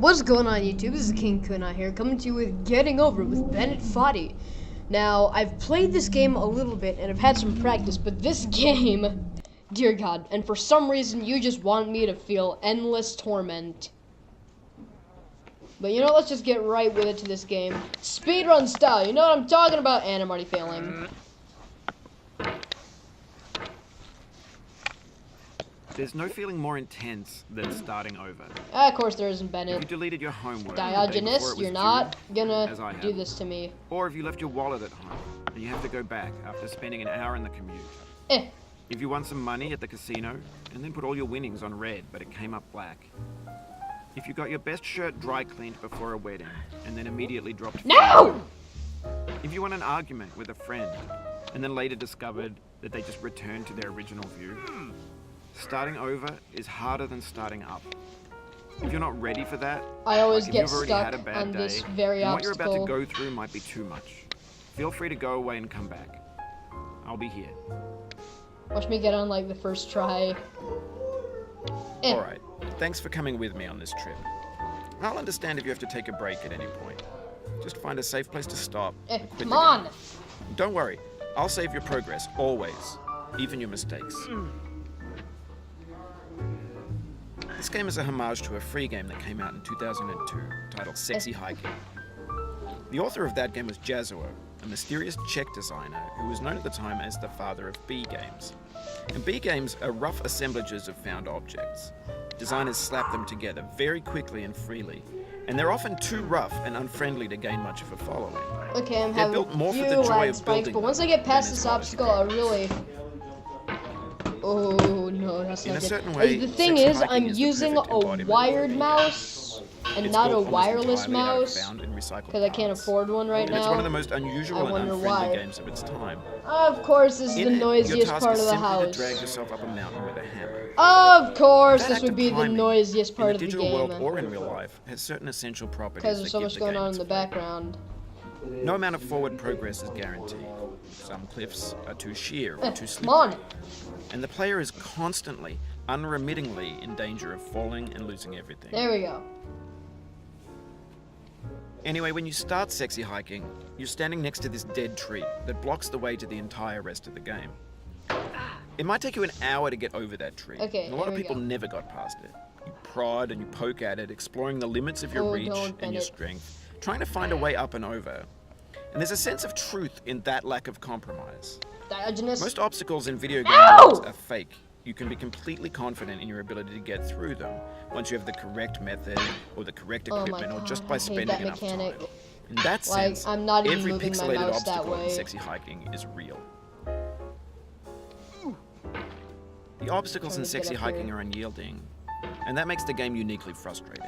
What's going on, YouTube? This is King Kuna here, coming to you with Getting Over It with Bennett Foddy. Now, I've played this game a little bit, and I've had some practice, but this game, dear God, and for some reason, you just want me to feel endless torment. But you know, let's just get right with it to this game. Speedrun style, you know what I'm talking about? And I'm already failing. There's no feeling more intense than starting over. Of course there isn't, Bennett. If you deleted your homework Diogenes, you're not gonna do this to me. Or if you left your wallet at home and you have to go back after spending an hour in the commute. If you won some money at the casino and then put all your winnings on red but it came up black. If you got your best shirt dry cleaned before a wedding and then immediately dropped. No! If you won an argument with a friend and then later discovered that they just returned to their original view. Starting over is harder than starting up. If you're not ready for that, I always like get stuck on this very obstacle. What you're about to go through might be too much. Feel free to go away and come back. I'll be here. Watch me get on like the first try. Alright, thanks for coming with me on this trip. I'll understand if you have to take a break at any point. Just find a safe place to stop. Come on! Don't worry, I'll save your progress, always. Even your mistakes. This game is a homage to a free game that came out in 2002, titled Sexy Hiking. The author of that game was Jazuo, a mysterious Czech designer who was known at the time as the father of B games. And B games are rough assemblages of found objects. Designers slap them together very quickly and freely, and they're often too rough and unfriendly to gain much of a following. Okay, I'm they're having built more a few for the joy lag of spikes, building but once I them get past than this as obstacle, I really... Oh no, that's in not a good. certain way, The thing sexy is, hiking I'm is the using perfect a embodiment wired of mouse and It's not a built almost wireless entirely out of mouse found and recycled because I can't parts. afford one right And it's now. one of the most unusual and wonder unfriendly why. games of its time. Of course, this is In the it, your noisiest task part is of the simply to house. drag yourself up a mountain with a hammer. Of course, That this act would of be the climbing, noisiest part in of the the digital world game or in real life, has certain essential properties because there's that so give much the going game on in its the flavor. background. No amount of forward progress is guaranteed. Some cliffs are too sheer or too slippery. Come on! And the player is constantly, unremittingly in danger of falling and losing everything. There we go. Anyway, when you start Sexy Hiking, you're standing next to this dead tree that blocks the way to the entire rest of the game. It might take you an hour to get over that tree. Okay, and a lot of here we people go. never got past it. You prod and you poke at it, exploring the limits of your Oh, reach don't, and your Bennett. strength, trying to find a way up and over. And there's a sense of truth in that lack of compromise. Diogenes. Most obstacles in video game No! worlds are fake. You can be completely confident in your ability to get through them once you have the correct method or the correct Oh my equipment or God, just by I hate spending that enough mechanic. time. In that Like, sense, I'm not even every moving my pixelated mouse that obstacle in way. Sexy Hiking is real. The obstacles in Trying to get Sexy up Hiking here. are unyielding, and that makes the game uniquely frustrating.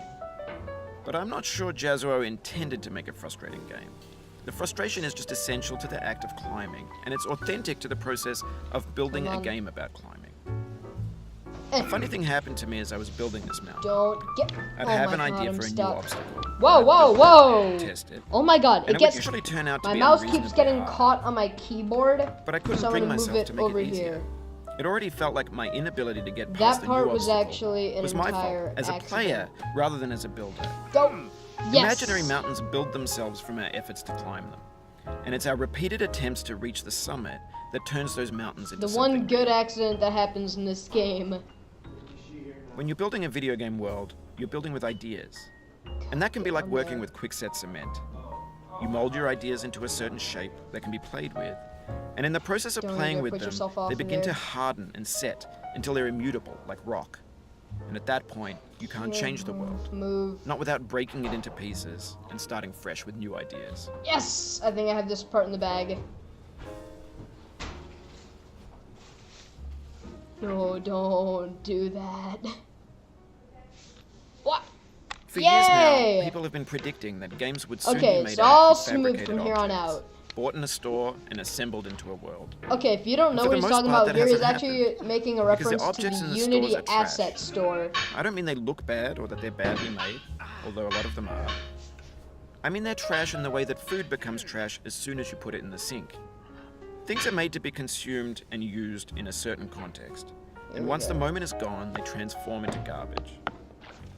But I'm not sure Jazuo intended to make a frustrating game. The frustration is just essential to the act of climbing, and it's authentic to the process of building a game about climbing. A funny thing happened to me as I was building this mountain. Don't get... I'd oh have my an God, idea I'm for a stuck. new obstacle. Whoa, I'd whoa, build whoa! it, test it, Oh my God, and it it gets... would usually turn out to My be mouse keeps unreasonably getting hard. caught on my keyboard, But I couldn't so I'm bring gonna move myself it to make over it easier. here. It already felt like my inability to get That past the part new was obstacle actually an was my entire fault as a accident. player rather than as a builder. Go! Yes! Imaginary mountains build themselves from our efforts to climb them. And it's our repeated attempts to reach the summit that turns those mountains into The one something good real. accident that happens in this game. When you're building a video game world, you're building with ideas. And that can be like working with quickset cement. You mold your ideas into a certain shape that can be played with. And in the process of Don't playing even with put them, yourself off they in begin there. to harden and set until they're immutable, like rock. And at that point, you can't change the world. Move. Not without breaking it into pieces and starting fresh with new ideas. Yes! I think I have this part in the bag. No, don't do that. What? For years Yay! now, people have been predicting that games would soon Okay, be made it's out all of smooth prefabricated from here on objects, out. bought in a store and assembled into a world. Okay, if you don't know For what the he's most talking part, about that here, he's hasn't actually happened, making a because the reference to objects the in the Unity stores are trash. Asset Store. I don't mean they look bad or that they're badly made, although a lot of them are. I mean they're trash in the way that food becomes trash as soon as you put it in the sink. Things are made to be consumed and used in a certain context. And once the moment is gone, they transform into garbage.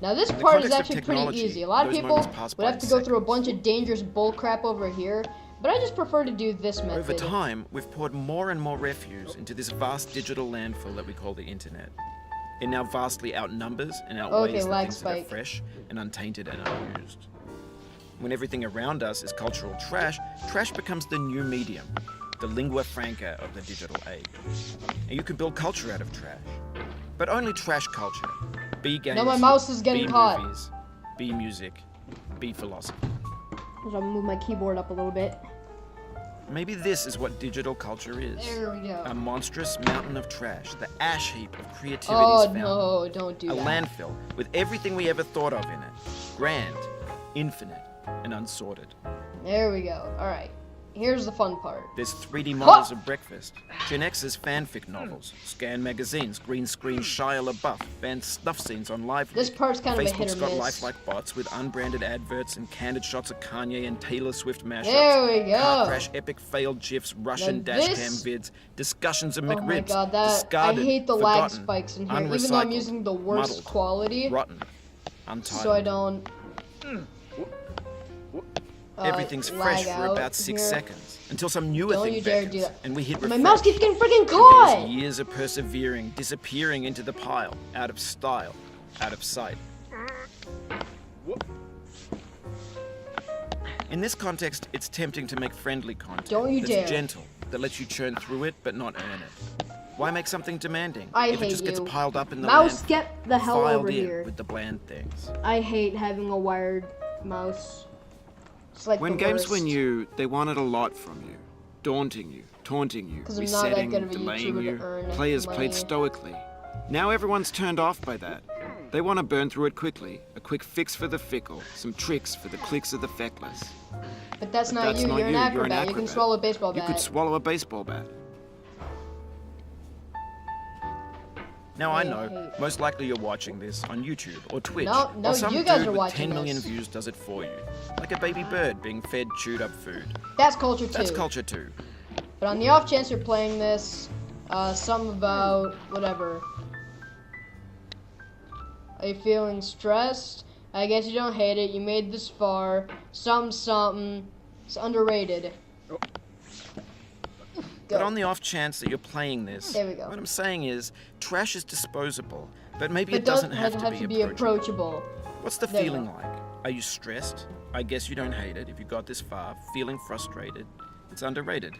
Now this In the part is context of actually pretty technology, easy. A lot of those people moments pass would by have to go through a seconds. bunch of dangerous bull crap over here, but I just prefer to do this method. Over time, we've poured more and more refuse into this vast digital landfill that we call the internet. It now vastly outnumbers and outweighs the lag things that are spike. fresh and untainted and unused. When everything around us is cultural trash, trash becomes the new medium, the lingua franca of the digital age. And you can build culture out of trash, but only trash culture. Be games, No, my mouse is getting be caught. movies, be music, be philosophy. So I'm gonna move my keyboard up a little bit. Maybe this is what digital culture is. There we go. A monstrous mountain of trash, the ash heap of creativity's Oh fountain. no, don't do A that. landfill with everything we ever thought of in it. Grand, infinite, and unsorted. There we go. Alright. Here's the fun part. There's 3D models of breakfast, Gen X's fanfic novels, scan magazines, green screen Shia LaBeouf, banned snuff scenes on live. This part's kind of a hit Facebook's or got miss. lifelike bots with unbranded adverts and candid shots of Kanye and Taylor Swift mashups. There we go. Car crash epic failed gifs, Russian Now dashcam this- vids, discussions of Oh my McRibs. god, that I discarded, hate the lag forgotten, spikes in here, even though I'm unrecycled, using the worst muddled, quality, rotten, untitled. so I don't Everything's lag fresh for out about 6 here. seconds until some newer Don't thing you dare do beckons, that. and we hit My refresh. mouse keeps getting freaking There's caught! years of persevering, disappearing into the pile, out of style, out of sight. In this context, it's tempting to make friendly content Don't you that's dare. gentle, that lets you churn through it but not earn it. Why make something demanding I if hate it just gets you. piled up in the Mouse, landfill, get the hell filed over in here. with the bland things? I hate having a wired mouse. It's like When the games worst. were new, they wanted a lot from you. Daunting you, taunting you, 'Cause I'm not that resetting, good of a delaying YouTuber to you. earn Players money. played stoically. Now everyone's turned off by that. They want to burn through it quickly. A quick fix for the fickle. Some tricks for the clicks of the feckless. But that's not That's you, not you're, you, an you're an acrobat. You can acrobat. swallow a baseball You bat. could swallow a baseball bat. Now I I know, hate- most likely you're watching this on YouTube or Twitch, No, or some you guys dude are with watching 10 million this. views does it for you. Like a baby bird being fed chewed up food. That's culture too. That's culture too. But on the off chance you're playing this, something about whatever. Are you feeling stressed? I guess you don't hate it. You made this far. Something. It's underrated. But Go. on the off chance that you're playing this, There we go. what I'm saying is, trash is disposable, but maybe It it doesn't have have to be approachable. What's the There you feeling go. like? Are you stressed? I guess you don't hate it if you got this far. Feeling frustrated? It's underrated.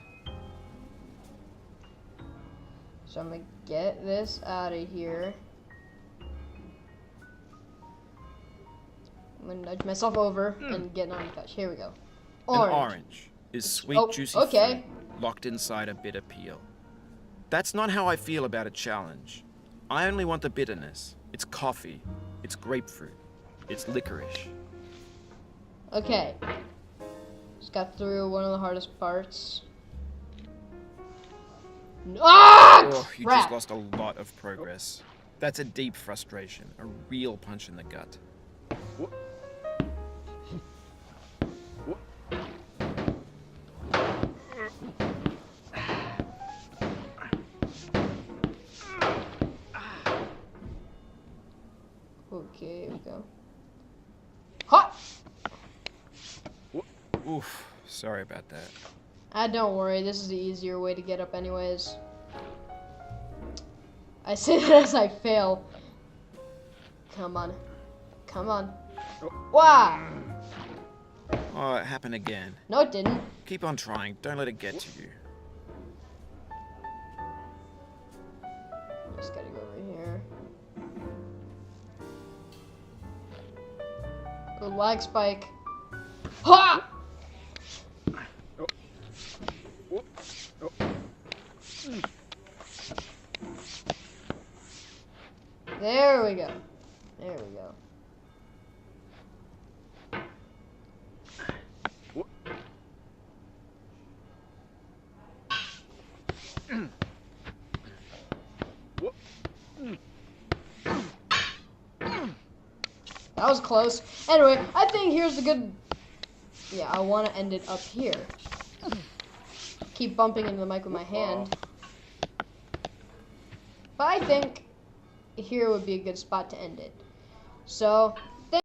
So I'm gonna get this out of here. I'm gonna nudge myself over and get on the couch. Here we go. Orange. An orange is sweet, Oh, juicy okay. fruit locked inside a bitter peel. That's not how I feel about a challenge. I only want the bitterness. It's coffee. It's grapefruit. It's licorice. Okay. Just got through one of the hardest parts. Ah! Oh, you Crap. just lost a lot of progress. That's a deep frustration, a real punch in the gut. Okay, here we go. Hot! Oof, sorry about that. Don't worry, this is the easier way to get up anyways. I say that as I fail. Come on. Come on. Wow! Oh, it happened again. No, it didn't. Keep on trying. Don't let it get to you. Just gotta go over here. Oh, lag spike. Ha! There we go. There we go. That was close. Anyway, I think here's a good... Yeah, I want to end it up here. Keep bumping into the mic with my hand. But I think here would be a good spot to end it. So,